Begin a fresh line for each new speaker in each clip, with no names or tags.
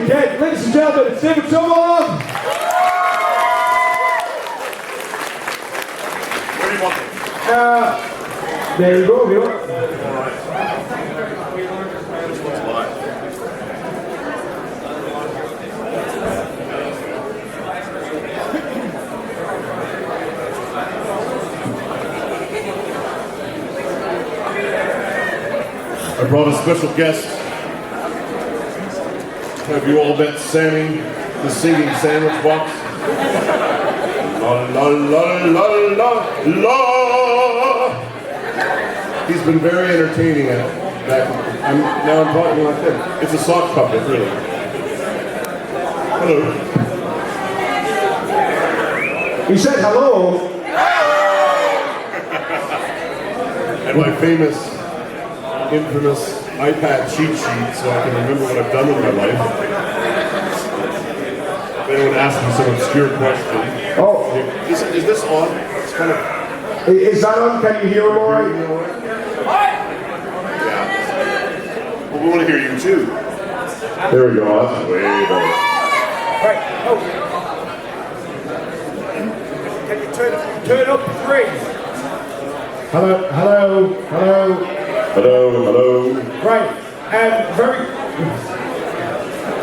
again, ladies and gentlemen, it's David Sobolov.
Where do you want it?
There you go, Bill.
I brought a special guest. Have you all met Sammy, the singing sandwich box? La la la la la la. He's been very entertaining now I'm talking like this. It's a sock puppet, really. Hello.
He said hello.
And my famous, infamous iPad cheat sheet so I can remember what I've done with my life. If anyone asks me some obscure question.
Oh.
Is this on? It's kind of...
Is that on? Can you hear him all right?
Yeah. Well, we want to hear you too.
There we go. That's
way better.
Right. Oh. Can you turn up 3? Hello, hello, hello.
Hello, hello.
Right. Very...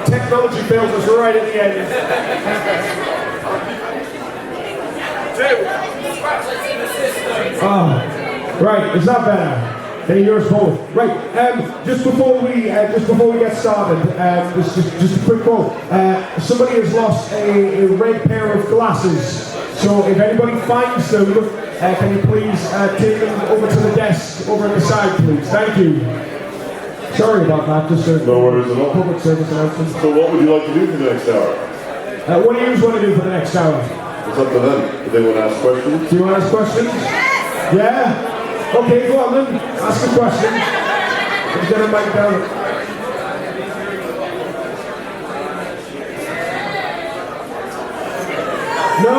Technology fails us right at the end. Right, is that better? Then yours both. Right, just before we get started, just a quick quote. Somebody has lost a red pair of glasses. So if anybody finds them, can you please take them over to the desk over on the side, please? Thank you. Sorry about that. Just a
no worries at all.
Public service announcement.
So what would you like to do for the next hour?
What do you want to do for the next hour?
It's up to them. Do they want to ask questions?
Do you want to ask questions? Yeah? Okay, go on then. Ask a question. Let's get him back down. No!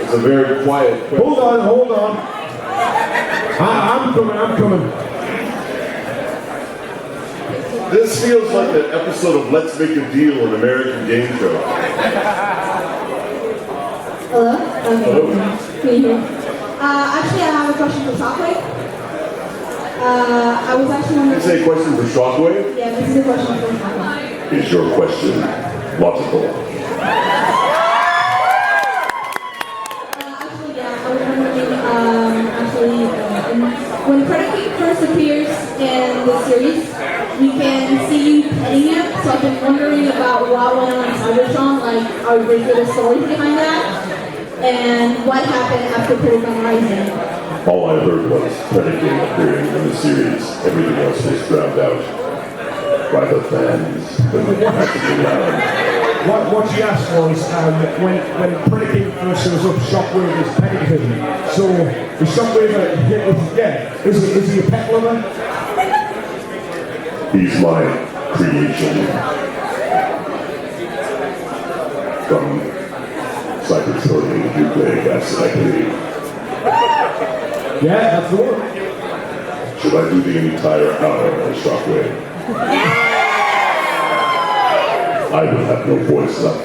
It's a very quiet question.
Hold on. I'm coming.
This feels like an episode of Let's Make a Deal, an American game show.
Hello? Okay.
Hello?
Can you hear me? Actually, I have a question for Shockwave. I was actually wondering...
Is this a question for Shockwave?
Yeah, this is a question for Shockwave.
Is your question logical?
Actually, yeah, I was wondering, when Predicate first appears in the series, we can see you petting him, so I've been wondering about what went on in Cybertron, like, are there good stories behind that? And what happened after Pokemon Rising?
All I heard was Predicate appearing in the series. Everything else was drowned out by the fans.
What she asked was, when Predicate first shows up, Shockwave is petting him. So, is Shockwave is he a pet lover?
He's my creation. From cybertronic nucleic acid, I believe.
Yeah, that's the one.
Should I do the entire hour on Shockwave? I will have no voice left.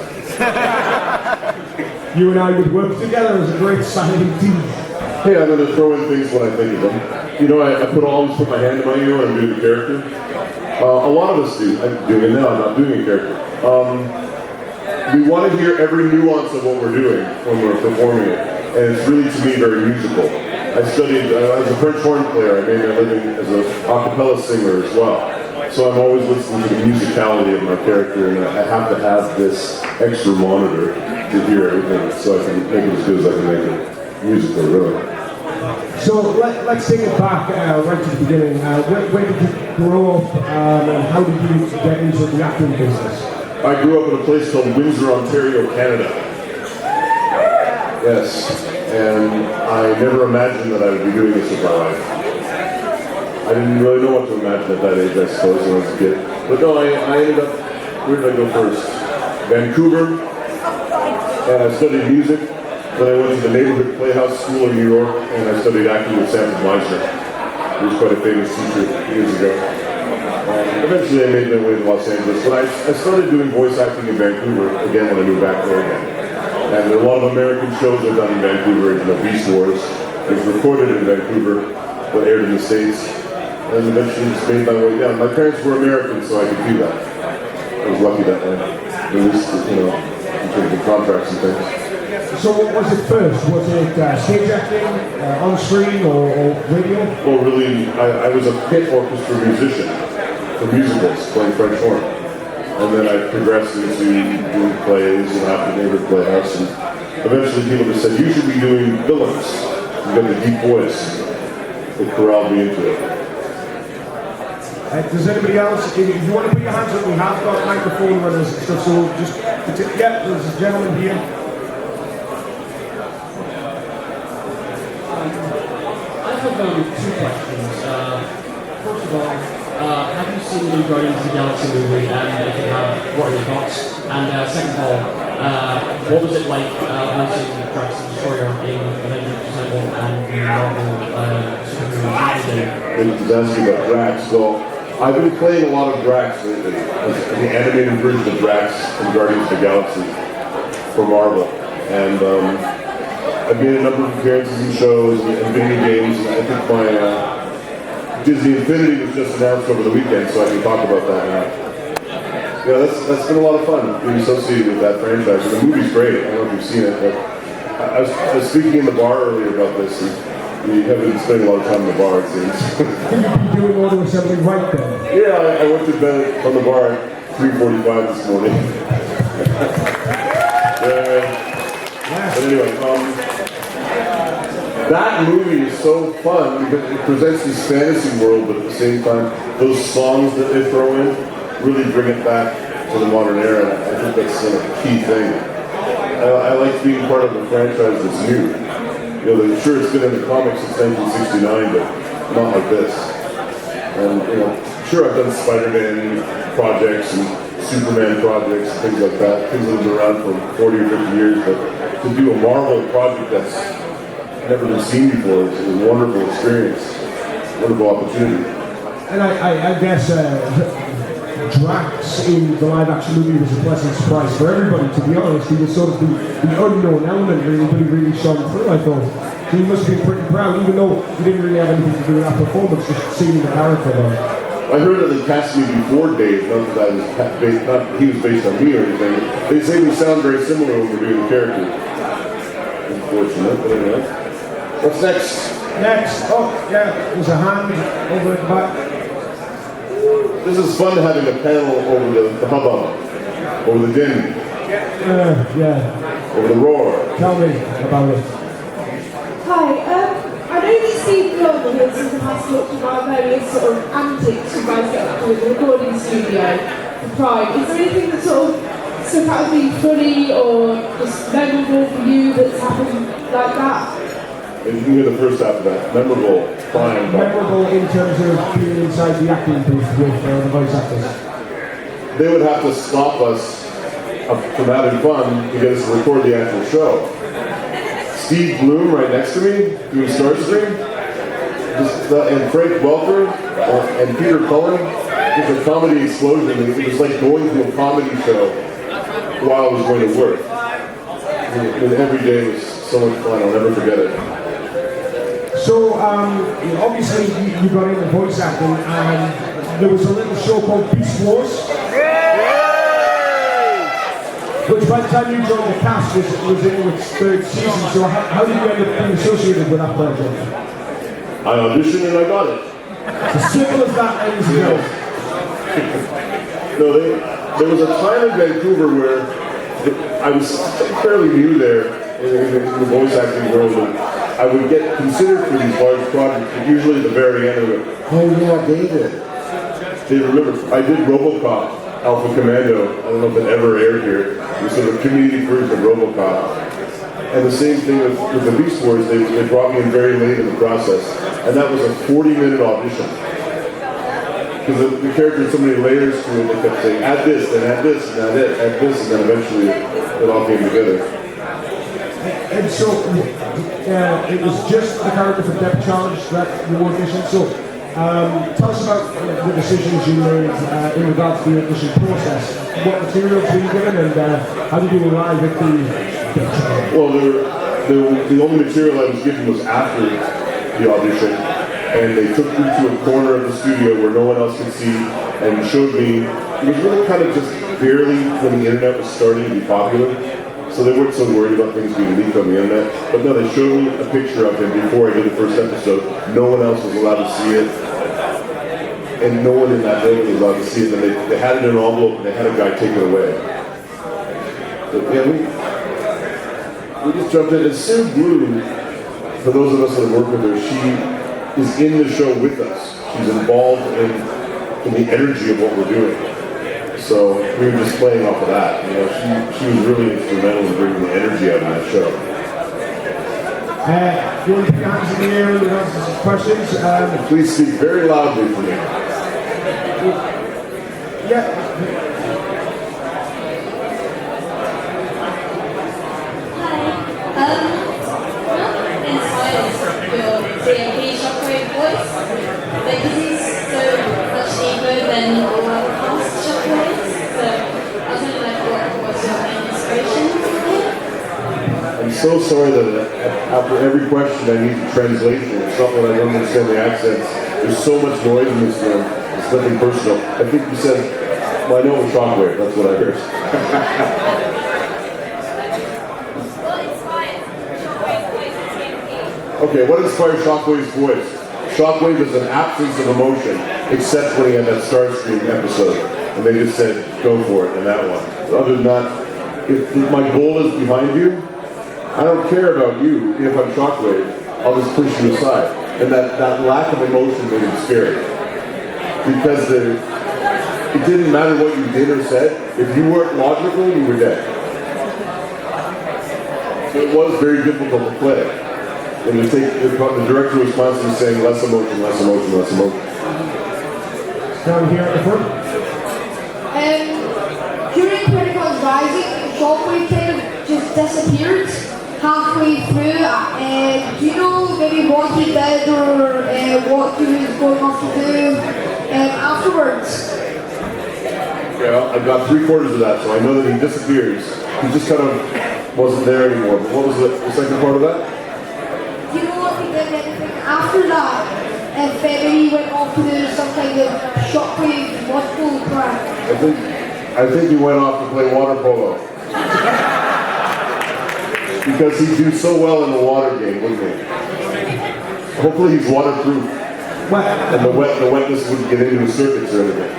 You and I would work together as a great silent team.
Hey, I'm going to throw in things when I think of them. You know, I always put my hand in my ear when I'm doing the character. A lot of us do. I'm doing it now, I'm not doing a character. We want to hear every nuance of what we're doing when we're performing it. And it's really, to me, very musical. I studied, as a French horn player, I made a living as an a cappella singer as well. So I'm always listening to the musicality of my character, and I have to have this extra monitor to hear everything so I can make it as good as I can make it musical, really.
So let's take it back right to the beginning. Where did you grow up, and how did you get into the acting business?
I grew up in a place called Windsor, Ontario, Canada. Yes, and I never imagined that I would be doing this with my life. I didn't really know what to imagine at that age, I suppose, when I was a kid. But no, I ended up, where did I go first? Vancouver, and I studied music. Then I went to the neighborhood playhouse school in New York, and I studied acting with Sanford Meisner. He was quite a famous teacher years ago. Eventually I made my way to Los Angeles, but I started doing voice acting in Vancouver again when I moved back there again. And there are a lot of American shows I've done in Vancouver, you know, Beast Wars. It was recorded in Vancouver, but aired in the States. And eventually just made my way down. My parents were American, so I could do that. I was lucky that way. At least, you know, in terms of contracts and things.
So what was it first? Was it stage acting, on screen, or radio?
Well, really, I was a pit orchestra musician for musicals, playing French horn. And then I progressed into doing plays and after neighbor playhouse. And eventually people just said, you should be doing villains. You got the deep voice that corralled me into it.
Does anybody else, if you want to put your hands up, we have got microphone runners and stuff, so just, yeah, there's a gentleman here.
I have two questions. First of all, have you seen the Guardians of the Galaxy movie, and if you have, what are your thoughts? And second of all, what was it like voicing Drax the Destroyer in Avengers Assemble and the Marvel superhero game?
To ask you about Drax, well, I've been playing a lot of Drax lately, the animated version of Drax in Guardians of the Galaxy for Marvel. And I've made a number of appearances in shows and video games, and I think my Disney Infinity was just announced over the weekend, so I can talk about that now. Yeah, that's been a lot of fun being associated with that franchise. And the movie's great. I don't know if you've seen it, but I was speaking in the bar earlier about this. And we have been spending a lot of time in the bar, it seems.
You've been doing auto assembly right then?
Yeah, I went to bed from the bar at 3:45 this morning. But anyway, that movie is so fun because it presents this fantasy world, but at the same time, those songs that they throw in really bring it back to the modern era. And I think that's a key thing. I like being part of a franchise that's new. You know, sure, it's been in the comics since 1969, but not like this. And, you know, sure, I've done Spider-Man projects and Superman projects and things like that, things that have been around for 40 or 50 years, but to do a Marvel project that's never been seen before is a wonderful experience, wonderful opportunity.
And I guess Drax in the live-action movie was a pleasant surprise for everybody, to be honest. He was sort of the unknown element that really shone through, I thought. So he must have been pretty proud, even though he didn't really have anything to do with that performance, just seeing the character though.
I heard that they cast me before Dave, not that I was based, not he was based on me or anything. They say we sound very similar when we're doing the character. Unfortunate, but anyway. What's next?
Next, oh yeah, there's a hand over at the back.
This is fun having a panel over the hubbub, over the din,
Yeah.
over the roar.
Tell me about it.
Hi, I know that Steve Blum has in the past talked about various sort of antics you guys get up to in the recording studio for Pride. Is there anything that sort of stuck out as being funny or just memorable for you that's happened like that?
And you can hear the first half of that. Memorable, fine.
Memorable in terms of being inside the acting booth with the voice actors.
They would have to stop us from having fun to get us to record the actual show. Steve Bloom right next to me doing Starscream, and Frank Welker and Peter Cullen. It's a comedy explosion. It was like going to a comedy show while I was going to work. And every day was so much fun. I'll never forget it.
So, obviously, you got into voice acting, and there was a little show called Beast Wars, which by the time you joined the cast was in its third season. So, how did you end up being associated with that project?
I auditioned and I got it.
It's as simple as that, ladies and gentlemen.
No, there was a time in Vancouver where I was fairly new there in the voice acting world, and I would get considered for these large projects, but usually at the very end I would go, oh yeah, David. They remember, I did RoboCop, Alpha Commando. I don't know if it ever aired here. It was sort of a comedic version of RoboCop. And the same thing with the Beast Wars, they brought me in very late in the process. And that was a 40-minute audition. Because the character had so many layers to it, they kept saying, add this, then add this, and add this, and then eventually it all came together.
And so, it was just the character for Depth Challenge that you auditioned. So, Tell us about the decisions you made in regards to the audition process. What materials were you given, and how did you arrive at the
Well, the only material I was given was after the audition, and they took me to a corner of the studio where no one else could see and showed me. It was really kind of just barely when the internet was starting to be popular, so they weren't so worried about things being leaked on the internet. But no, they showed me a picture of him before I did the first episode. No one else was allowed to see it, and no one in that building was allowed to see it. And they had it in an envelope, and they had a guy take it away. But yeah, we just jumped in. And Sue Bloom, for those of us that have worked with her, she is in the show with us. She's involved in the energy of what we're doing. So we were just playing off of that. You know, she was really instrumental in bringing the energy out of that show.
you want to put your hands in the air and answer some questions?
Please speak very loudly for me.
Yeah.
The Shockwave voice, like this is so much deeper than all our past Shockwaves. So I was wondering, like, what was your main inspiration for it?
I'm so sorry that after every question I need to translation. It's not that I don't understand the accents. There's so much noise in this room. It's nothing personal. I think you said, well, I know it was Shockwave. That's what I heard. Okay, what inspired Shockwave's voice? Shockwave is an absence of emotion, except when he had that Starscream episode. And they just said, go for it, and that one. Other than that, if my goal is behind you, I don't care about you. If I'm Shockwave, I'll just push you aside. And that lack of emotion made him scary. Because it didn't matter what you did or said. If you weren't logical, you were dead. So it was very difficult to play. And the director was constantly saying less emotion, less emotion, less emotion.
Down here at the front.
During Critical's Rising, Shockwave kind of just disappeared halfway through. Do you know maybe what he did or what he was going off to do afterwards?
Yeah, I've got 3/4 of that, so I know that he disappears. He just kind of wasn't there anymore. But what was the second part of that?
Do you know what he did anything after that? If maybe he went off to do some kind of Shockwave logical crap?
I think he went off to play water polo. Because he'd do so well in the water game, wouldn't he? Hopefully he's waterproof. And the wetness wouldn't get into his circuits or anything.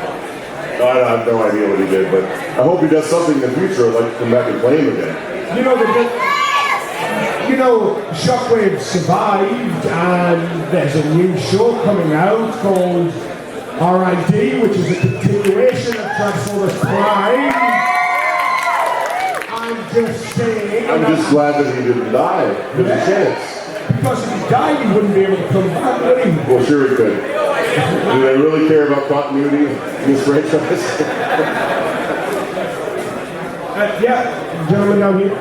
I have no idea what he did, but I hope he does something in the future. I'd like to come back and play him again.
Shockwave survived, and there's a new show coming out called R.I.D., which is a continuation of Transformers Prime. I'm just saying.
I'm just glad that he didn't die. There's a chance.
Because if he died, he wouldn't be able to come back, would he?
Well, sure he could. Do they really care about continuity in this franchise?
Yeah, gentleman down here.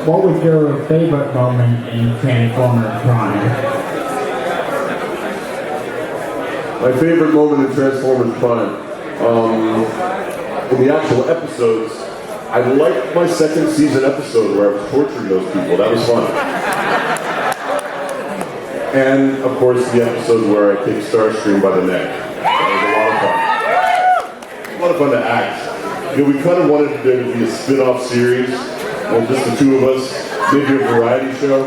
What was your favorite moment in Transformers Prime?
My favorite moment in Transformers Prime, in the actual episodes, I liked my second season episode where I was torturing those people. That was fun. And, of course, the episode where I kicked Starscream by the neck. That was a lot of fun to act. We kind of wanted there to be a spin-off series, just the two of us, maybe a variety show.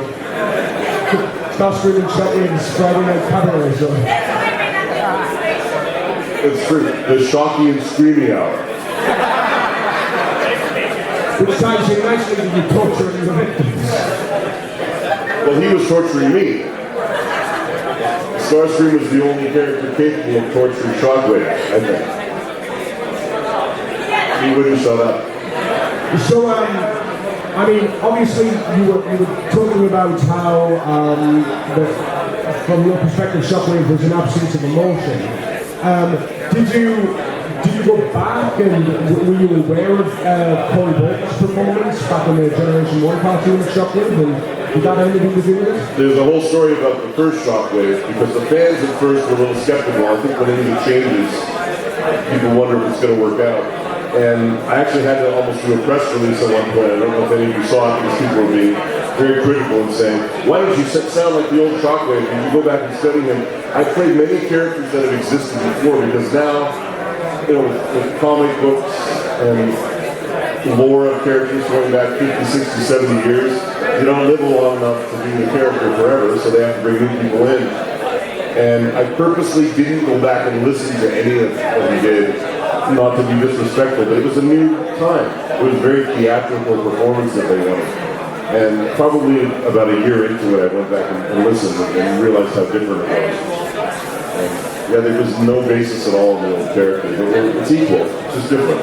Starscream and Shockwave's Friday Night Cabaret show.
It's true. The Shocky and Screamy Hour.
Which ties in nicely with you torturing the victims.
Well, he was torturing me. Starscream was the only character capable of torturing Shockwave, I think. He wouldn't shut up.
So, obviously, you were talking about how, from your perspective, Shockwave was an absence of emotion. Did you go back and were you aware of Corey Bolton's performance back in the Generation 1 cartoon of Shockwave? And Did that have anything to do with it?
There's a whole story about the first Shockwave, because the fans at first were a little skeptical. I think when anything changes, people wonder if it's going to work out. And I actually had to almost do a press release at one point. I don't know if any of you saw it, because people were being very critical and saying, why don't you sound like the old Shockwave? If you go back and study him, I played many characters that have existed before, because now, you know, with comic books and lore of characters going back 50, 60, 70 years, you don't live long enough to be the character forever, so they have to bring new people in. And I purposely didn't go back and listen to any of what he did, not to be disrespectful, but it was a new time. It was a very theatrical performance that they wanted. And probably about a year into it, I went back and listened and realized how different it was. And yeah, there was no basis at all in the old character. It's equal, it's just different.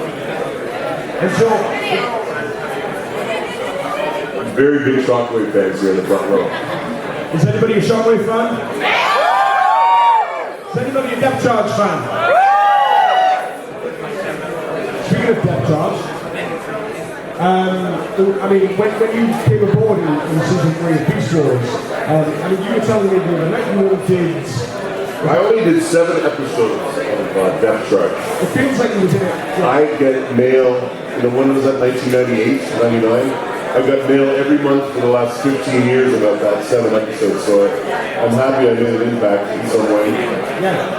And so,
Very big Shockwave fans here in the front row.
is anybody a Shockwave fan? Is anybody a Depth Charge fan? Speaking of Depth Charge, I mean, when you came aboard in season 3 of Beast Wars, I mean, you were telling me the other night you did.
I only did 7 episodes of Depth Charge.
It feels like you was in it.
I get mail, you know, when was that, 1998, 99? I got mail every month for the last 15 years about that 7 episodes, so I'm happy I made an impact in some way.
Yeah.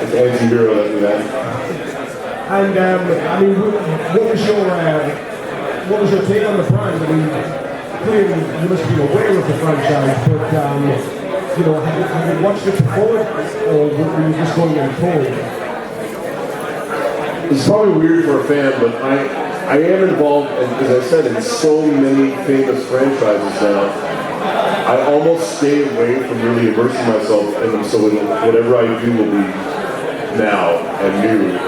It's anti-hero that do that.
And I mean, what was your take on the Prime? I mean, clearly you must be aware of the franchise, but you know, have you watched it before, or were you just going in cold?
It's probably weird for a fan, but I am involved, as I said, in so many famous franchises now. I almost stay away from really immersing myself in them, so whatever I do will be now and new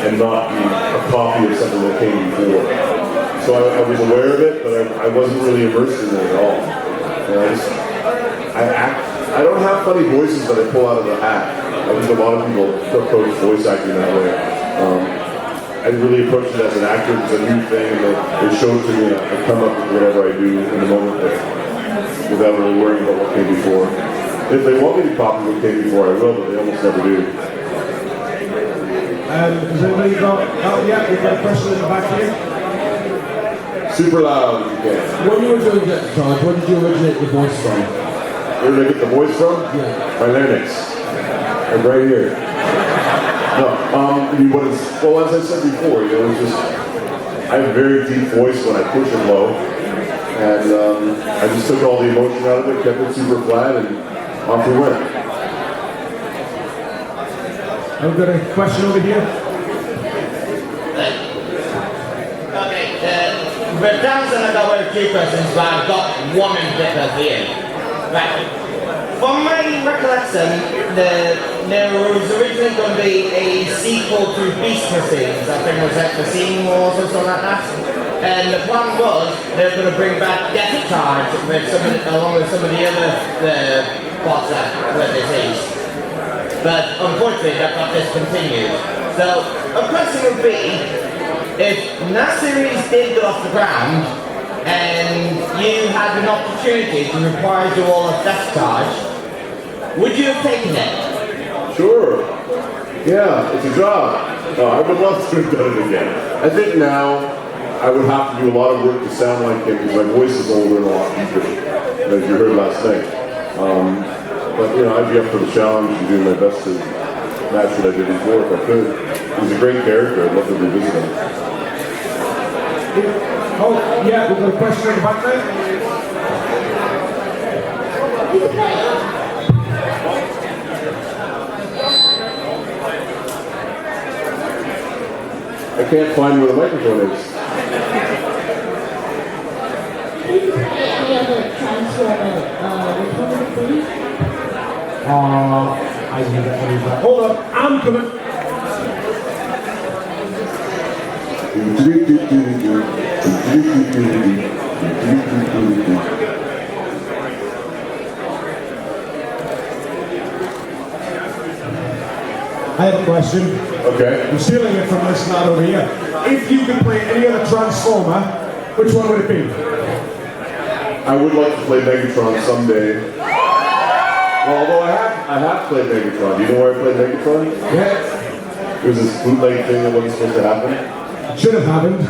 and not be a copy of something that came before. So I was aware of it, but I wasn't really immersed in it at all. And I don't have funny voices that I pull out of the hat. I think a lot of people approach voice acting that way. I really approach it as an actor. It's a new thing, and they show it to me, and I come up with whatever I do in the moment without really worrying about what came before. If they want me to copy what came before, I will, but they almost never do.
Has anybody got, yeah, we've got a question in the back here.
Super loud if you can.
When you were doing Depth Charge, where did you originate your voice from?
Where did I get the voice from?
Yeah.
My larynx. Like right here. No, well, as I said before, you know, it's just, I have a very deep voice when I push it low. And I just took all the emotion out of it, kept it super flat, and off we went.
I've got a question over here.
Okay, we're dancing about 2 persons, but I've got one in bit at the end. Right. From my recollection, there was originally going to be a sequel to Beast Wars. I think it was like the Beast Wars or something like that. And the plan was they were going to bring back Depth Charge along with some of the other plots that were diseased. But unfortunately that got discontinued. So a question would be, if that series did go off the ground and you had an opportunity to reprise do all of Depth Charge, would you have taken it?
Sure. Yeah, it's a job. No, I would love to have done it again. I think now I would have to do a lot of work to sound like him because my voice is older and a lot deeper, as you heard last night. But you know, I'd be up for the challenge and do my best to match what I did before if I could. He was a great character. I'd love to revisit him.
Oh, yeah, we've got a question in the back there.
I can't find where the microphone is.
Any other Transformer please?
I need that. Hold up, I'm coming. I have a question.
Okay.
I'm stealing it from this lad over here. If you could play any other Transformer, which one would it be?
I would like to play Megatron someday. Well, although I have played Megatron. Do you know where I played Megatron?
Yeah.
It was this bootleg thing that wasn't supposed to happen.
It should have happened.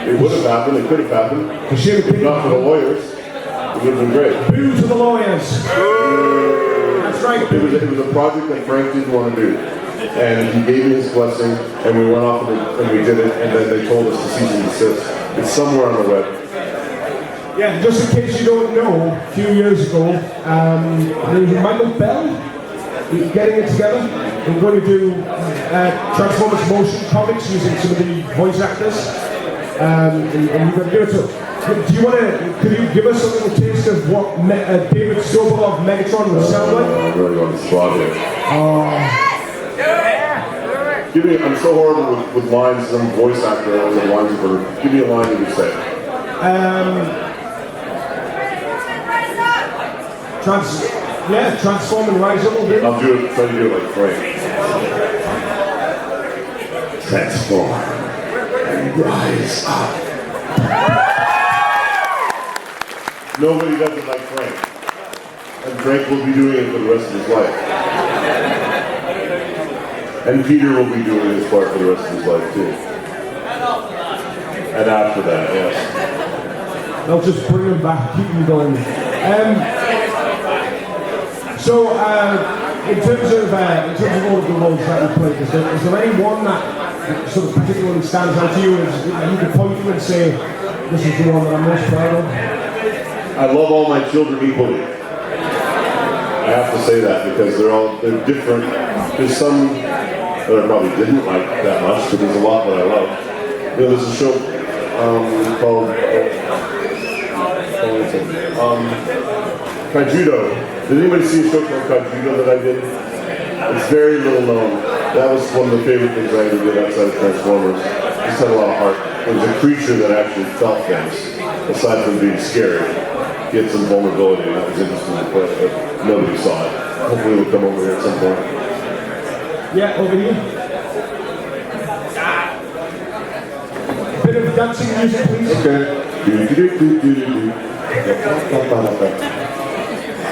It would have happened. It could have happened.
It should have
If not for the lawyers, it would have been great.
Boo to the lawyers. That's right.
It was a project that Frank didn't want to do. And he gave me his blessing, and we went off and we did it, and then they told us to cease and desist. It's somewhere on the web.
Yeah, just in case you don't know, a few years ago, there was Michael Bell getting it together. We're going to do Transformers motion comics using some of the voice actors. And we're going to do it. So, do you want to, could you give us a little taste of what David Sobolov Megatron would sound like?
I'm really going to spot here. I'm so horrible with lines, and I'm a voice actor, I was a lines for. Give me a line that you say.
Transform and rise up a bit.
I'll do it, try to do it like Frank. Transform and rise up. Nobody does it like Frank. And Frank will be doing it for the rest of his life. And Peter will be doing his part for the rest of his life too. And after that, yes.
They'll just bring him back, keep him going. So, in terms of all of the roles that you played, is there any one that sort of particularly stands out to you? You could point to and say, this is the one that I'm most proud of?
I love all my children equally. I have to say that because they're different. There's some that I probably didn't like that much, but there's a lot that I love. You know, there's a show called Kaijudo. Did anybody see a show called Kaijudo that I did? It's very little known. That was one of the favorite things I ever did outside of Transformers. Just had a lot of heart. It was a creature that actually felt things, aside from being scary. He had some vulnerability, and that was interesting to play, but nobody saw it. Hopefully it'll come over here at some point.
Yeah, over here. Bit of dancing music, please.
Okay.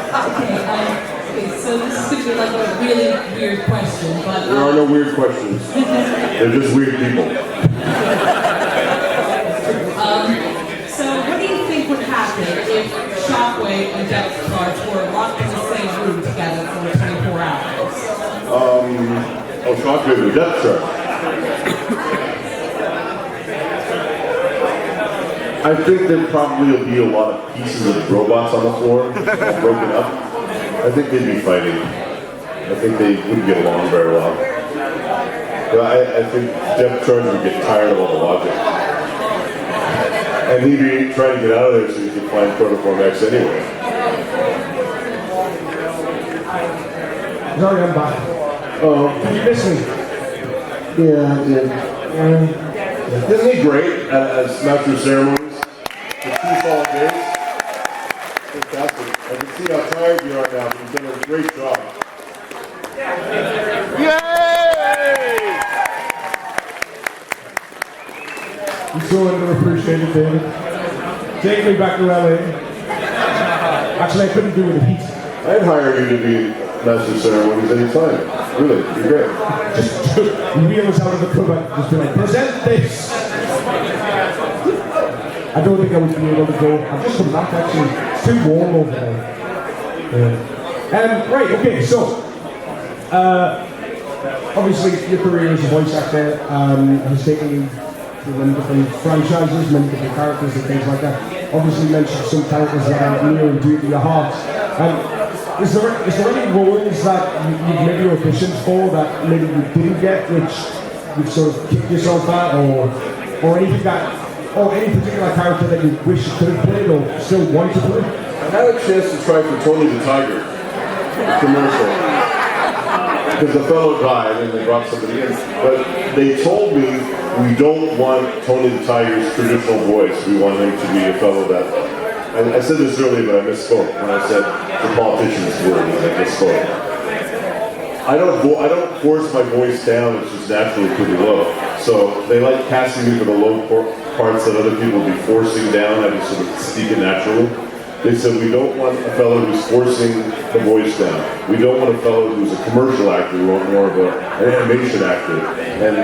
Okay, so this is going to be like a really weird question, but...
There are no weird questions. They're just weird people.
So what do you think would happen if Shockwave and Depth Charge were locked in the same room together for 24 hours?
Shockwave and Depth Charge. I think there probably will be a lot of pieces of robots on the floor, broken up. I think they'd be fighting. I think they wouldn't get along very well. But I think Depth Charge would get tired of all the logic. And he'd be trying to get out of there so he could find Protoform X anyway.
Sorry, I'm back.
Oh,
Did you miss me?
yeah, I did. Isn't he great as Master of Ceremonies? For 2 solid days? Fantastic. I can see how tired you are now, but you've done a great job. Yay!
I'm so underappreciated, David. Take me back to LA. Actually, I couldn't do it with the heat.
I'd hire you to be Master of Ceremonies anytime. Really, you're great.
Just wheel us out of the club and just be like, present this! I don't think I would be able to go. I've just come back actually. It's too warm over there. Right, okay, so obviously your career as a voice actor has taken you to many different franchises, many different characters and things like that. Obviously you mentioned some characters that are near and dear to your heart. Is there any roles that you've maybe auditioned for that maybe you didn't get, which you've sort of kicked yourself at, or anything that, or any particular character that you wish you could have played or still want to play?
I had a chance to try for Tony the Tiger commercial because the fellow died and they brought somebody in. But they told me we don't want Tony the Tiger's traditional voice. We want him to be a fellow that. And I said this earlier, but I misspoke when I said the politician's word. I misspoke. I don't force my voice down. It's just naturally pretty low. So they like casting me for the low parts that other people would be forcing down. I just sort of speak it naturally. They said, we don't want a fellow who's forcing the voice down. We don't want a fellow who's a commercial actor. We want more of an animation actor. And,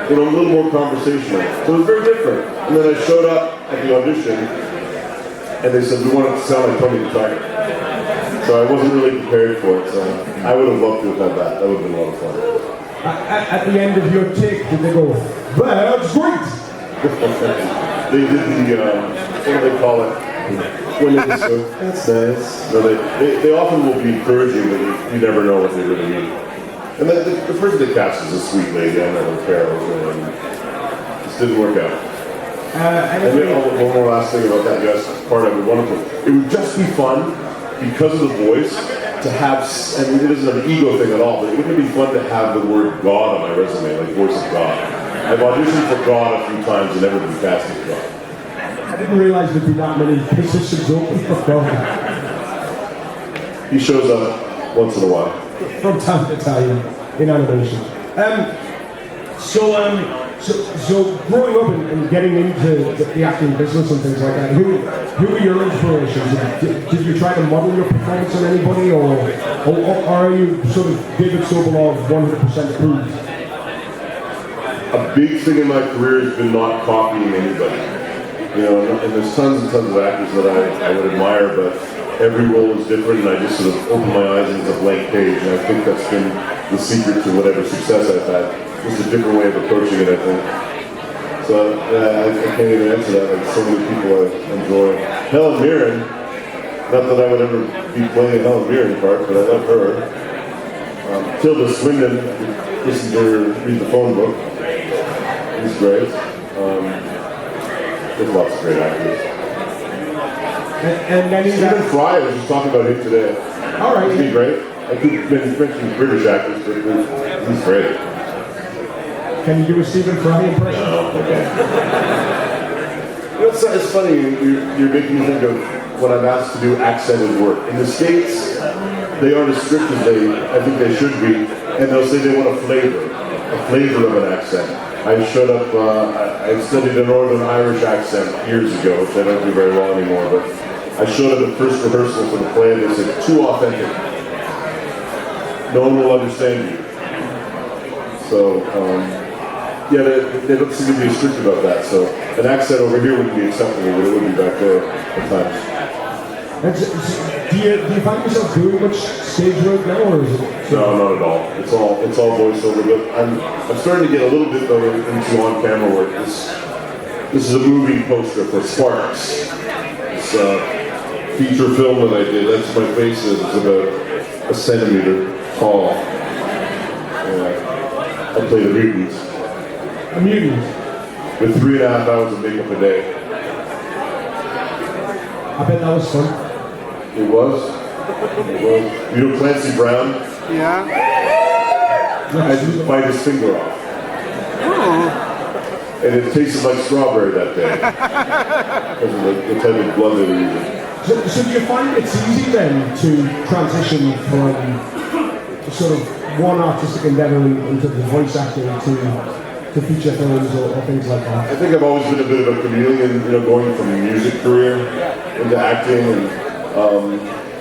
a little more conversational. So it was very different. And then I showed up at the audition, and they said, we want it to sound like Tony the Tiger. So I wasn't really prepared for it. So I would have loved to have had that. That would have been a lot of fun.
At the end of your take, did they go, that's great?
They did what do they call it? When they just go, that's nice. No, they often will be encouraging, but you never know what they really mean. And the person they cast is a sweet lady. I never care. It just didn't work out. And then one more last thing about that, yes, part of it, wonderful. It would just be fun, because of the voice, to have, and it isn't an ego thing at all, but it would be fun to have the word God on my resume, like voice of God. I've auditioned for God a few times and never been cast as God.
I didn't realize there'd be that many positions open for God.
He shows up once in a while.
From time to time in animation. So growing up and getting into the acting business and things like that, who are your inspirations? Did you try to model your performance on anybody, or are you sort of David Sobolov 100% approved?
A big thing in my career has been not copying anybody. And there's tons and tons of actors that I would admire, but every role is different, and I just sort of open my eyes and it's a blank page, and I think that's been the secret to whatever success I've had. Just a different way of approaching it, I think. So I can't even answer that. Like, so many people I enjoy. Helen Mirren, not that I would ever be playing a Helen Mirren part, but I love her. Tilda Swinton, listen to her read the phone book. He's great. There's lots of great actors.
And then
Stephen Fry, I was just talking about him today.
All right.
Isn't he great? I could mention British actors, but he's great.
Can you do a Stephen Fry impression?
No, okay. It's funny, you're making me think of when I'm asked to do accented work. In the States, they aren't as strict as I think they should be, and they'll say they want a flavor of an accent. I showed up, I studied a Northern Irish accent years ago, which I don't do very well anymore, but I showed up at first rehearsal for the play, and they said, too authentic. No one will understand you. So, they don't seem to be strict about that. So an accent over here wouldn't be acceptable, but it would be back there at times.
Do you find yourself doing much stage work now, or is it?
No, not at all. It's all voiceover. But I'm starting to get a little bit though into on-camera work. This is a movie poster for Sparks. It's a feature film that I did. That's my face is. It's about a centimeter tall. I played a mutant.
A mutant?
With 3.5 hours of makeup a day.
I bet that was fun.
It was. You know Clancy Brown?
Yeah.
I had to bite his finger off.
Oh.
And it tasted like strawberry that day. Because of the type of blood they were using.
So do you find it's easy then to transition from sort of one artistic endeavor into the voice acting to feature films or things like that?
I think I've always been a bit of a chameleon, going from a music career into acting, and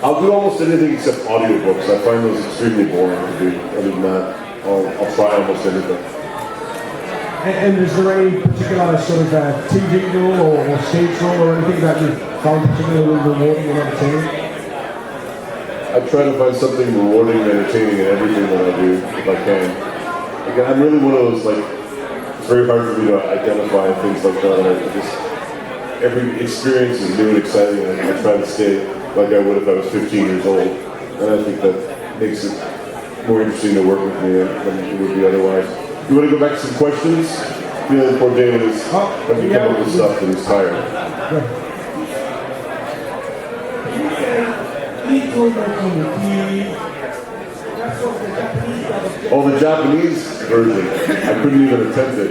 I'll do almost anything except audiobooks. I find those extremely boring to do. Other than that, I'll try almost anything.
And is there any particular sort of TV role or stage role or anything that you found particularly rewarding and entertaining?
I try to find something rewarding and entertaining in everything that I do, if I can. Again, I'm really one of those, it's very hard for me to identify things like that. Every experience is new and exciting, and I try to stay like I would if I was 15 years old. And I think that makes it more interesting to work with me than it would be otherwise. You want to go back to some questions? Poor David is having to come up with stuff and he's tired. Oh, the Japanese version. I couldn't even attempt it.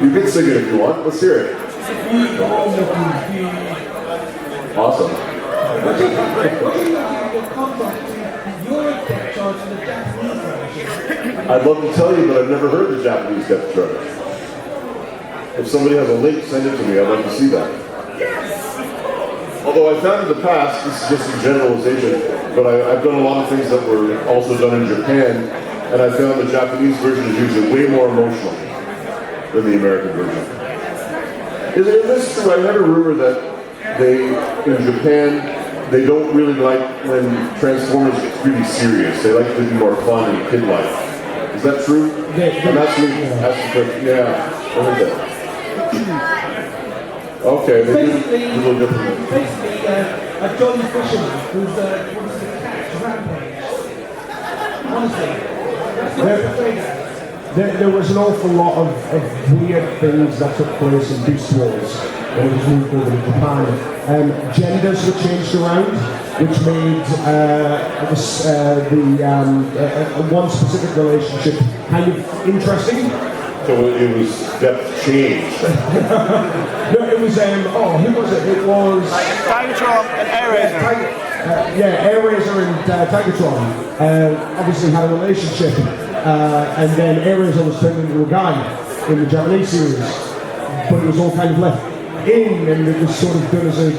You can sing it if you want. Let's hear it. Awesome. I'd love to tell you, but I've never heard the Japanese depth chart. If somebody has a link, send it to me. I'd like to see that. Although I found in the past, this is just a generalization, but I've done a lot of things that were also done in Japan, and I found the Japanese version is usually way more emotional than the American version. Is this true? I heard a rumor that in Japan, they don't really like when Transformers get really serious. They like to be more fun and kid-like. Is that true? And that's me. That's the question. Yeah, I heard that. Okay, maybe a little different.
Basically, a John Fisherman who's wants to catch Rampage. Honestly, there was an awful lot of weird things that took place in Beast Wars when it was moved over to Japan. Genders were changed around, which made the one specific relationship kind of interesting.
So it was depth changed.
No, it was, who was it? It was...
Tigatron and Air
Airazor and Tigatron obviously had a relationship, and then Airazor was turned into a guy in the Japanese series, but it was all kind of left in, and it was sort of done as a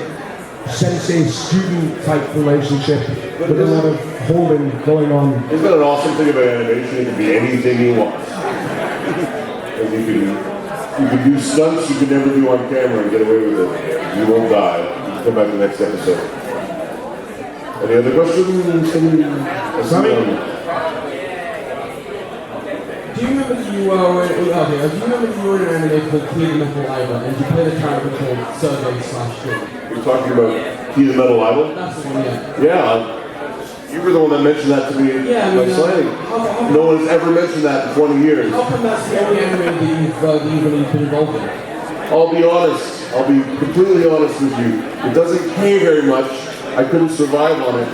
sensei-student type relationship with a lot of holding going on.
Isn't that an awesome thing about animation? It can be anything you want. And you can do stunts you can never do on camera and get away with it. You won't die. You can come back to the next episode. Any other questions?
Sammy?
Do you remember that you were in an anime called Key the Metal Idol and you played a character called Sergei/Jim?
You're talking about Key the Metal Idol?
That's the one, yeah.
Yeah. You were the one that mentioned that to me by signing. No one's ever mentioned that in 20 years.
How come that's the only anime that you've really been involved in?
I'll be honest. I'll be completely honest with you. It doesn't pay very much. I couldn't survive on it.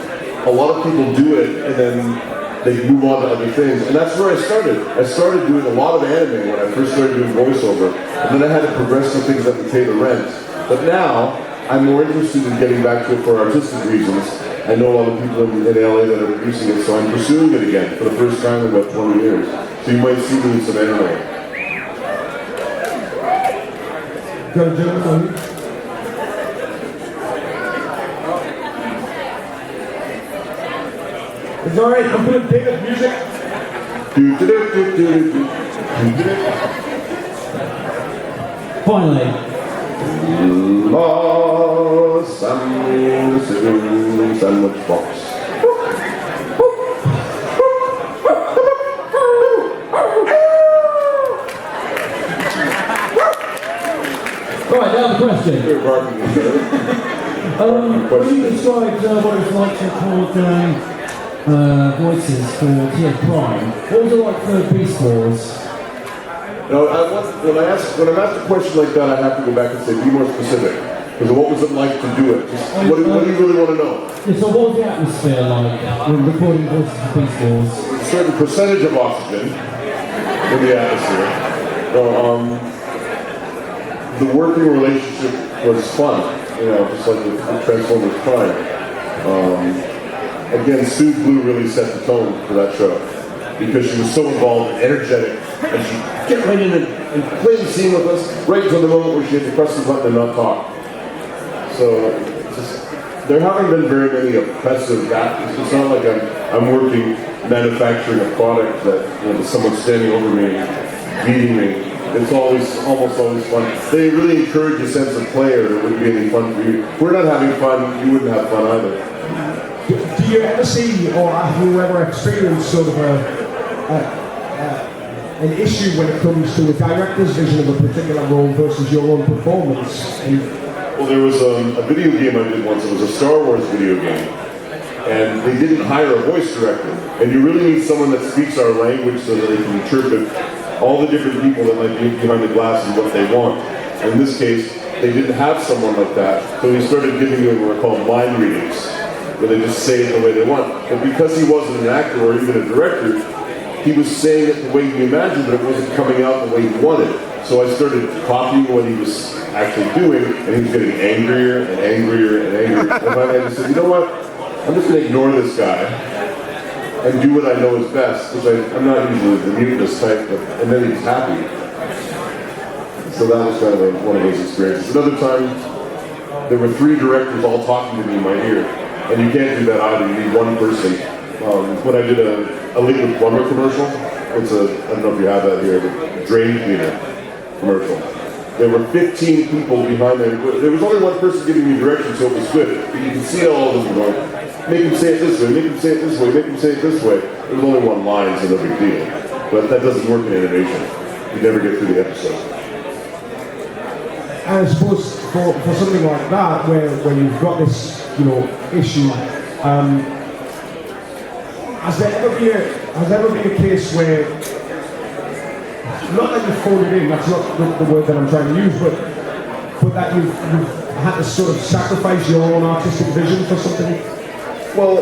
A lot of people do it and then they move on to other things. And that's where I started. I started doing a lot of anime when I first started doing voiceover. And then I had to progress to things that would pay the rent. But now, I'm more interested in getting back to it for artistic reasons. I know a lot of people in LA that are producing it, so I'm pursuing it again for the first time in about 20 years. So you might see me in some anime.
Got a gentleman. It's alright, I'm gonna pick up music.
Finally.
Sandwich box.
Right, now the question.
You're barking at each other.
When you described what it was like to record voices for TF Prime, what was it like for Beast Wars?
No, when I'm asked a question like that, I have to go back and say, be more specific. Because what was it like to do it? What do you really want to know?
Yeah, so what was the atmosphere like when recording voices for Beast Wars?
A certain percentage of oxygen in the atmosphere. So, the working relationship was fun, just like with Transformers Prime. Again, Sue Blue really set the tone for that show because she was so involved and energetic, and she'd get right in and play the scene with us right until the moment where she had to press the button and not talk. So there haven't been very many oppressive actors. It's not like I'm working manufacturing a product that someone's standing over me, beating me. It's almost always fun. They really encourage a sense of play, or it wouldn't be any fun for you. If we're not having fun, you wouldn't have fun either.
Do you ever see, or have you ever experienced sort of an issue when it comes to a director's vision of a particular role versus your own performance?
Well, there was a video game I did once. It was a Star Wars video game. And they didn't hire a voice director. And you really need someone that speaks our language so that they can interpret all the different people that might be behind the glass and what they want. In this case, they didn't have someone like that. So he started giving them what are called line readings, where they just say it the way they want. But because he wasn't an actor or even a director, he was saying it the way he imagined, but it wasn't coming out the way he wanted. So I started copying what he was actually doing, and he was getting angrier and angrier and angrier. And finally I just said, you know what? I'm just going to ignore this guy and do what I know is best, which I'm not usually the mutinous type, and then he's happy. So that was kind of one of those experiences. Another time, there were 3 directors all talking to me in my ear. And you can't do that either, you need one person. When I did a liquid plumber commercial, it's a, I don't know if you have that here, the drain cleaner commercial. There were 15 people behind there. There was only one person giving me directions, so it was good. But you can see all of them going, make him say it this way, make him say it this way, make him say it this way. There was only one line, so no big deal. But that doesn't work in animation. You never get through the episode.
And I suppose for something like that, where you've got this, issue, has there ever been a case where, not that you've phoned it in, that's not the word that I'm trying to use, but that you've had to sort of sacrifice your own artistic vision for something?
Well,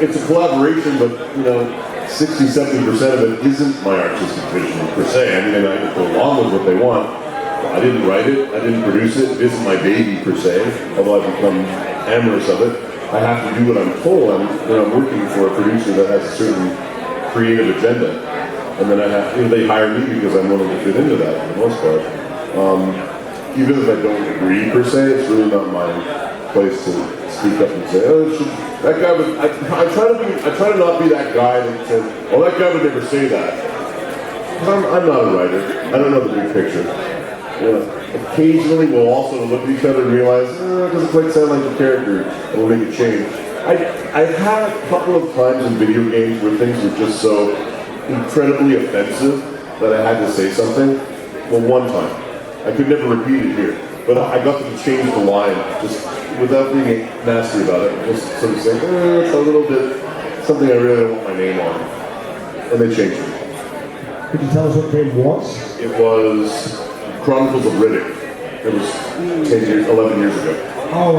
it's a collaboration, but 60-70% of it isn't my artistic vision per se. I mean, I can go along with what they want. I didn't write it, I didn't produce it, it isn't my baby per se, although I've become amorous of it. I have to do what I'm told. I'm working for a producer that has a certain creative agenda. And then they hire me because I'm willing to fit into that for the most part. Even if I don't agree per se, it's really not my place to speak up and say, that guy would, I try to not be that guy that says, well, that guy would never say that. Because I'm not a writer. I don't know the big picture. Occasionally we'll also look at each other and realize, it doesn't quite sound like the character, and we'll make a change. I've had a couple of times in video games where things were just so incredibly offensive that I had to say something. Well, one time. I could never repeat it here. But I got them to change the line, just without being nasty about it. Just sort of saying, it's a little bit, something I really don't want my name on. And they changed it.
Could you tell us what the game was?
It was Chronicles of Riddick. It was 11 years ago.
Oh,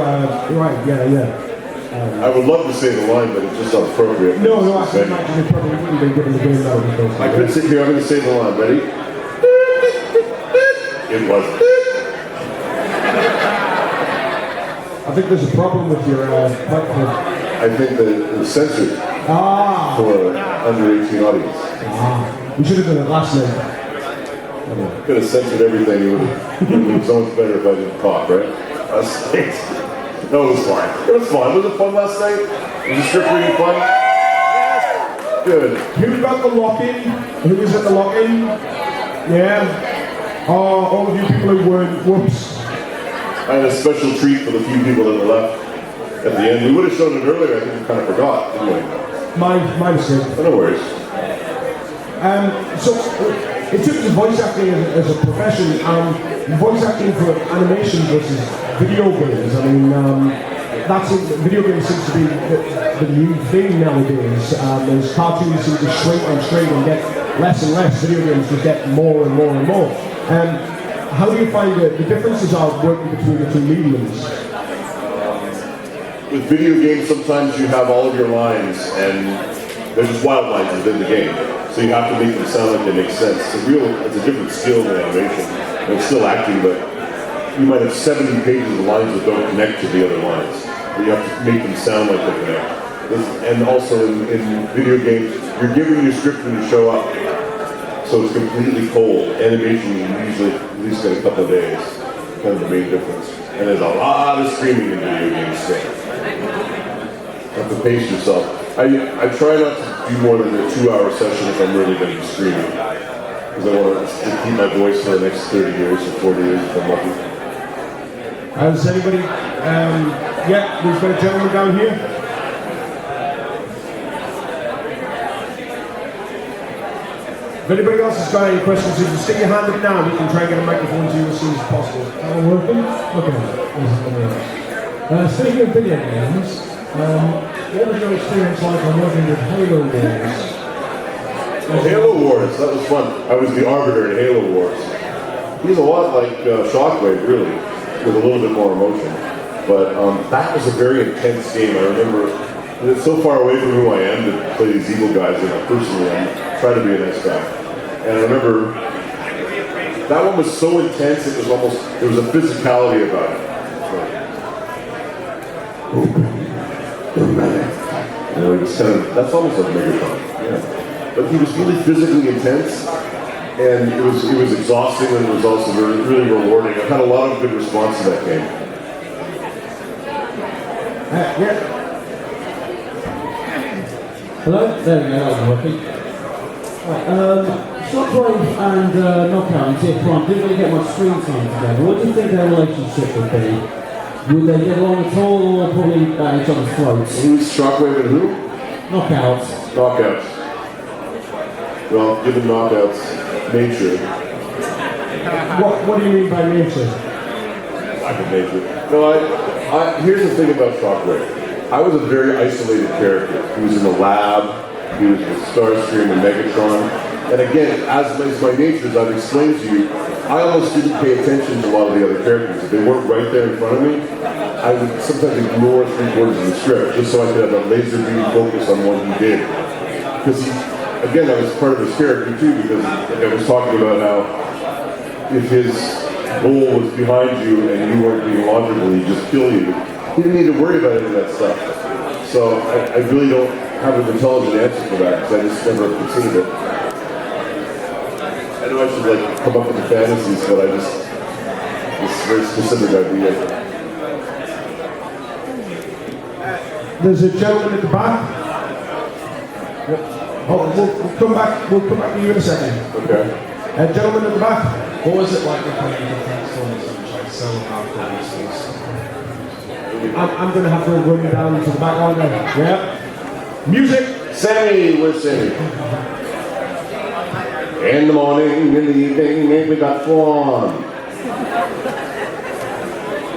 right, yeah.
I would love to say the line, but it's just not appropriate.
No, I can imagine it probably wouldn't be given the game that.
I could sit here, I'm going to say the line. Ready? It was.
I think there's a problem with your microphone.
I think that it's censored for an under 18 audience.
We should have done it last night.
Could have censored everything. It would be so much better if I didn't talk, right? Last night. No, it was fine. It was fun. Was it fun last night? Was the script reading fun? Yes. Good.
Who got the lock-in? Who was at the lock-in? Yeah. Oh, all of you people who weren't. Whoops.
I had a special treat for the few people that were left at the end. We would have shown it earlier. I think we kind of forgot, didn't we?
My mistake.
Oh, no worries.
So, in terms of voice acting as a profession, voice acting for animation versus video games, I mean, video games seems to be the new thing nowadays. As cartoons seem to shrink and get less and less, video games just get more and more and more. How do you find the differences are working between the two mediums?
With video games, sometimes you have all of your lines, and there's just wild lines within the game. So you have to make them sound like they make sense. It's a different skill in animation. And it's still acting, but you might have 70 pages of lines that don't connect to the other lines. But you have to make them sound like they connect. And also in video games, you're given your script when you show up. So it's completely cold. Animation, you usually at least get a couple of days. Kind of the main difference. And there's a lot of screaming in video games still. You have to pace yourself. I try not to do more than a 2-hour session if I'm really going to be screaming. Because I want to keep my voice for the next 30 years or 40 years if I'm lucky.
Does anybody, yeah, we've got a gentleman down here. If anybody else has got any questions, if you stick your hand up now, we can try and get a microphone to you as soon as possible.
All working? Okay. Speaking of video games, what was your experience like on working with Halo Wars?
Halo Wars, that was fun. I was the arbiter in Halo Wars. He's a lot like Shockwave, really, with a little bit more emotion. But that was a very intense game. I remember it's so far away from who I am to play these evil guys, and personally I'm trying to be a nice guy. And I remember that one was so intense, it was almost, there was a physicality about it. And it was kind of, that's almost like Megaton. Yeah. But he was really physically intense, and it was exhausting, and it was also really rewarding. I've had a lot of good response to that game.
Yeah.
Hello? There we go, that was working. Right, Shockwave and Knockout and TF Prime didn't really get much screen time together. What do you think their relationship would be? Would they get along at all, or probably at each other's throats?
Who's Shockwave and who?
Knockouts.
Knockouts. Well, given Knockouts' nature,
What do you mean by nature?
I can nature. No, here's the thing about Shockwave. I was a very isolated character. He was in the lab, he was with Starscream and Megatron. And again, as is my nature, as I've explained to you, I almost didn't pay attention to a lot of the other characters. If they weren't right there in front of me, I would sometimes ignore 3/4 of the script just so I could have a laser beam focus on what he did. Because again, I was part of his character too, because like I was talking about how if his goal was behind you and you weren't being logical, he'd just kill you. He didn't need to worry about any of that stuff. So I really don't have an intelligent answer for that because I just never considered it. I know I should like come up with the fantasies, but I just, it's a very specific idea.
There's a gentleman at the back. Oh, we'll come back to you in a second.
Okay.
Gentleman at the back.
What was it like recording the Transformers franchise so after Beast Wars?
I'm going to have to run down to the back line there. Yeah. Music.
Sammy, we're singing. In the morning, in the evening, and we got fun.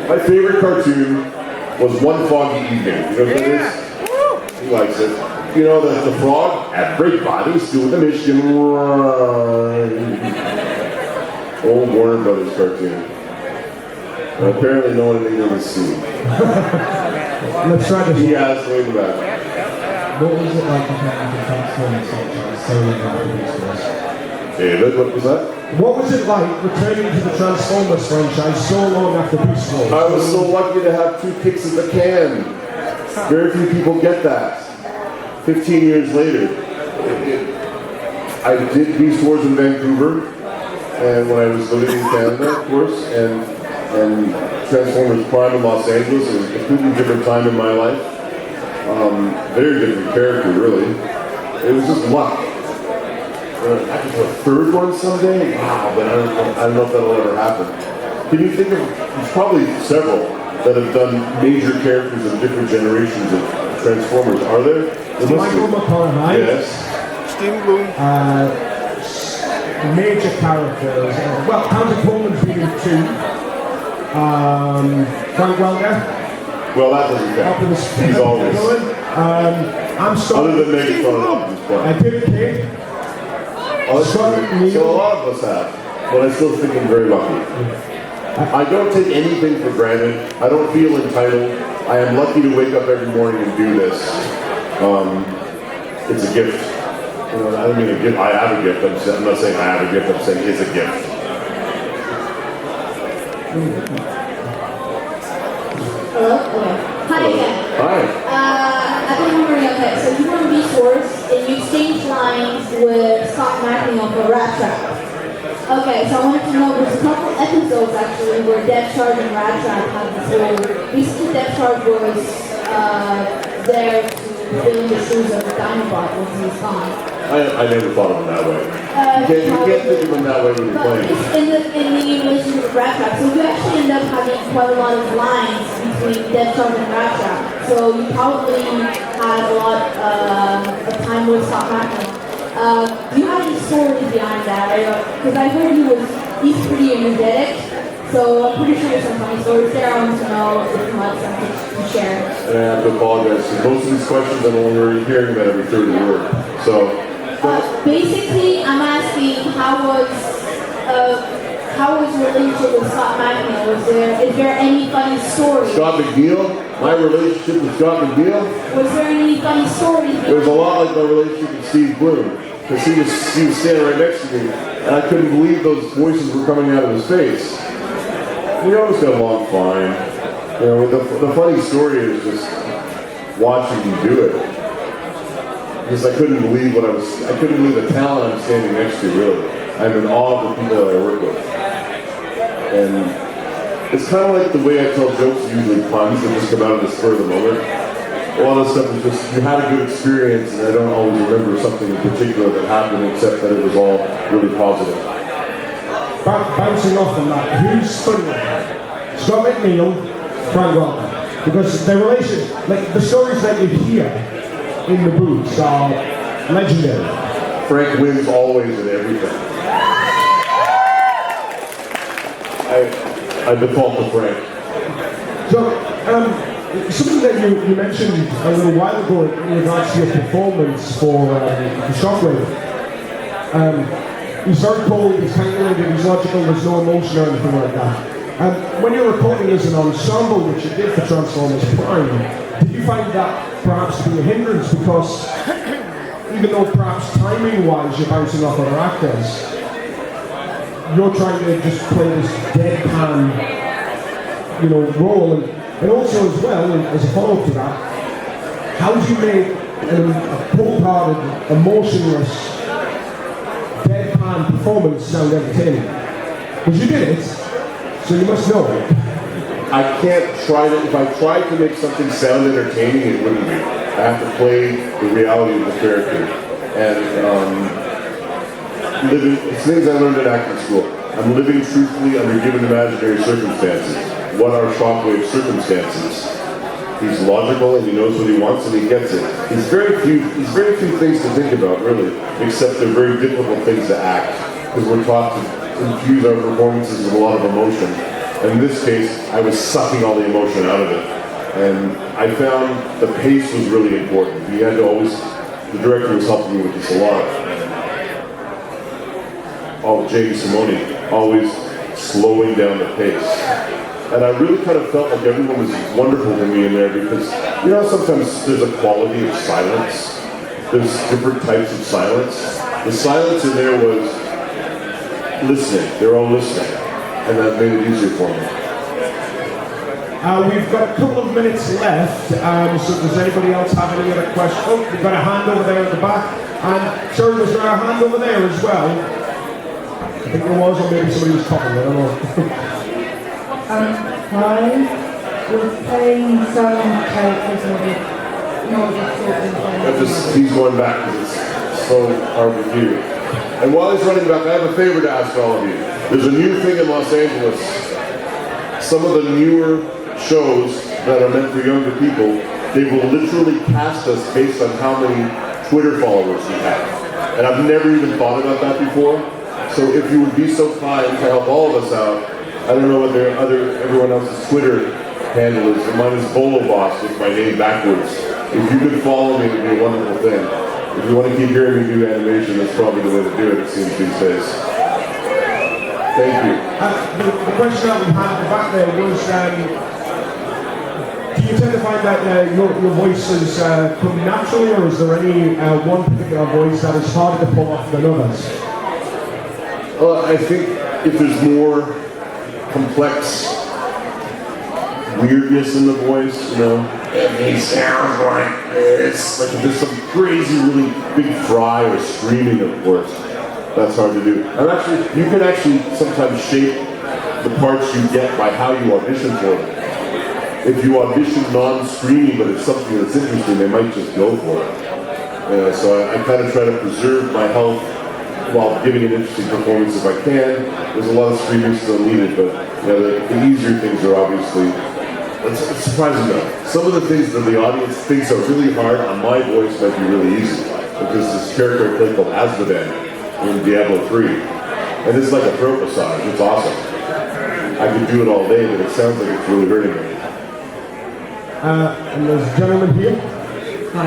My favorite cartoon was One Foggy Evening. You know what that is? He likes it. You know the frog? Everybody's doing the Michigan run. Old Warner Brothers cartoon. Apparently no one in England has seen.
Let's try this.
He has way back.
What was it like comparing the Transformers franchise so long after Beast Wars?
David, what was that?
What was it like returning to the Transformers franchise so long after Beast Wars?
I was so lucky to have 2 kicks in the can. Very few people get that. 15 years later. I did Beast Wars in Vancouver, and when I was living in Canada, of course, and Transformers Prime in Los Angeles. It was a completely different time in my life. Very different character, really. It was just luck. I could do a 3rd one someday? Wow, but I don't know if that'll ever happen. Can you think of, there's probably several that have done major characters of different generations of Transformers. Are there?
Michael McConaughey.
Yes.
Stephen Bloom.
Major characters. Well, Counter Coleman's been in 2. Frank Welker.
Well, that doesn't count. He's always.
I'm sorry.
Other than Megatron.
David Cage.
So a lot of us have, but I still think I'm very lucky. I don't take anything for granted. I don't feel entitled. I am lucky to wake up every morning and do this. It's a gift. I don't mean a gift. I have a gift. I'm not saying I have a gift. I'm saying it's a gift.
Hello? Okay. Hi again.
Hi.
I've been wondering, okay, so you were on Beast Wars and you exchanged lines with Scott McNeil for Rat Trap. Okay, so I wanted to know, there's a couple episodes actually where Death Charge and Rat Trap had this whole, basically Death Charge was there to fill in the shoes of Dinobot once he was gone.
I never thought of him that way. You can't think of him that way when you're playing.
In the relationship with Rat Trap, so you actually end up having quite a lot of lines between Death Charge and Rat Trap. So you probably had a lot of time with Scott McNeil. Do you have any stories behind that? Because I heard he's pretty energetic, so I'm pretty sure there's some funny stories there. I want to know if you have something to share.
And I have to apologize. Most of these questions I'm only hearing about every 3rd word. So.
Basically, I'm asking how was your relationship with Scott McNeil? Is there any funny stories?
Scott McNeil? My relationship with Scott McNeil?
Was there any funny stories?
It was a lot like my relationship with Steve Bloom. Because he was standing right next to me, and I couldn't believe those voices were coming out of his face. We always got along fine. The funny story is just watching him do it. Because I couldn't believe I couldn't believe the talent I'm standing next to, really. I'm in awe of the people that I work with. And it's kind of like the way I tell jokes usually puns that just come out of the spur of the moment. A lot of stuff is just, you had a good experience and I don't always remember something in particular that happened except that it was all really positive.
Bouncing off on that, who's funnier? Scott McNeil, Frank Welker. Because their relation, like the stories that you hear in the booths are legendary.
Frank wins always in everything. I default to Frank.
So, something that you mentioned a little while ago in regards to your performance for Shockwave. He's very cold, he's calculated, he's logical, there's no emotion or anything like that. When you're recording as an ensemble, which you did for Transformers Prime, did you find that perhaps to be a hindrance? Because even though perhaps timing-wise you're bouncing off other actors, you're trying to just play this deadpan, role, and also as well, as a follow-up to that, how do you make a cold-hearted, emotionless, deadpan performance sound entertaining? Because you did it, so you must know it.
I can't try to, if I tried to make something sound entertaining, it wouldn't be. I have to play the reality of the character. And it's things I learned in acting school. I'm living truthfully under given imaginary circumstances. What are Shockwave's circumstances? He's logical and he knows what he wants and he gets it. He's very few things to think about, really, except they're very difficult things to act, because we're taught to infuse our performances with a lot of emotion. And in this case, I was sucking all the emotion out of it. And I found the pace was really important. He had to always, the director was helping me with this a lot. J.D. Simone, always slowing down the pace. And I really kind of felt like everyone was wonderful to me in there because, sometimes there's a quality of silence. There's different types of silence. The silence in there was listening. They're all listening. And that made it easier for me.
We've got a couple of minutes left, so does anybody else have any other questions? Oh, we've got a hand over there at the back. And, sorry, was there a hand over there as well? I think there was, or maybe somebody was talking, I don't know.
Hi, we're playing some characters
He's going back because it's so hard to hear. And while he's running back, I have a favor to ask all of you. There's a new thing in Los Angeles. Some of the newer shows that are meant for younger people, they will literally cast us based on how many Twitter followers we have. And I've never even thought about that before. So if you would be so kind to help all of us out, I don't know what everyone else's Twitter handle is, but mine is Boloboss with my name backwards. If you could follow me, it would be a wonderful thing. If you want to keep hearing me do animation, that's probably the way to do it seems these days. Thank you.
The question that we had at the back there was, do you tend to find that your voice is coming naturally, or is there any one particular voice that is harder to pull off than others?
Well, I think if there's more complex weirdness in the voice, it sounds like this. Like if there's some crazy, really big fry or screaming, of course, that's hard to do. And you can actually sometimes shape the parts you get by how you audition for them. If you audition non-screaming, but it's something that's interesting, they might just go for it. So I kind of try to preserve my health while giving an interesting performance if I can. There's a lot of screaming still needed, but the easier things are obviously, it's surprising though. Some of the things that the audience thinks are really hard on my voice might be really easy. Because this character I play called Azmodan in Diablo 3. And it's like a throat massage, it's awesome. I could do it all day, but it sounds like it's really hurting me.
And there's a gentleman here.
Hi,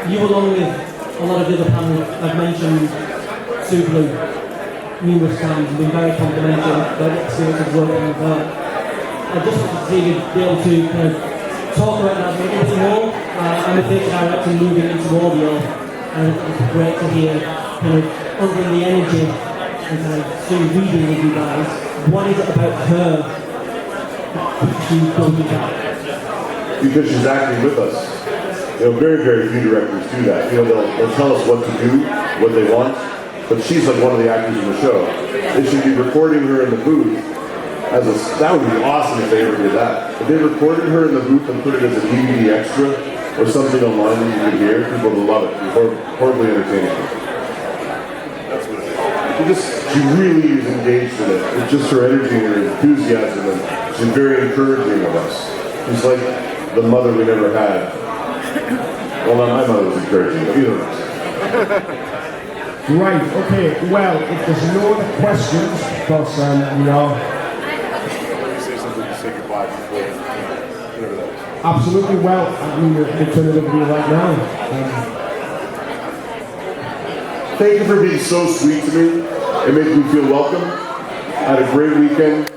you along with a lot of the other panel have mentioned Subaru numerous times and been very complimentary of their experience of working with her. I just wanted to see you be able to kind of talk about that a little bit more. I'm a theatre director moving into audio, and it's great to hear kind of under the energy and kind of soon reading with you guys. What is it about her that she's done with that?
Because she's acting with us. Very, very few directors do that. They'll tell us what to do, what they want, but she's like one of the actors in the show. They should be recording her in the booth, that would be awesome if they ever did that. If they recorded her in the booth and put it as a DVD extra or something online that you could hear, people would love it. It'd be horribly entertaining. That's what it is. She really is engaged in it. It's just her energy and her enthusiasm, and she's very encouraging of us. She's like the mother we never had. Well, not my mother was encouraging, but either of us.
Right, okay, well, if there's no other questions, because we are...
Say something to say goodbye before, whatever that is.
Absolutely, well, I mean, we'll turn it over to you right now.
Thank you for being so sweet to me. It made me feel welcome. I had a great weekend.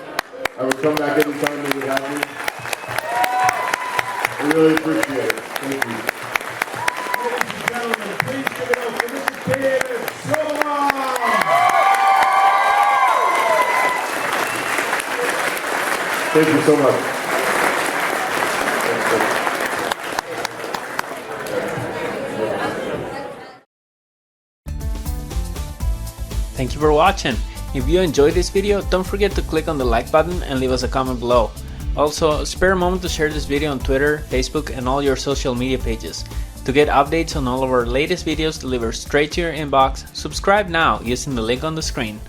I would come back anytime they would have me. I really appreciate it. Thank you.
Ladies and gentlemen, please give it up for Mr. David Sobolov!
Thank you so much.
Thank you for watching. If you enjoyed this video, don't forget to click on the like button and leave us a comment below. Also, spare a moment to share this video on Twitter, Facebook, and all your social media pages. To get updates on all of our latest videos delivered straight to your inbox, subscribe now using the link on the screen.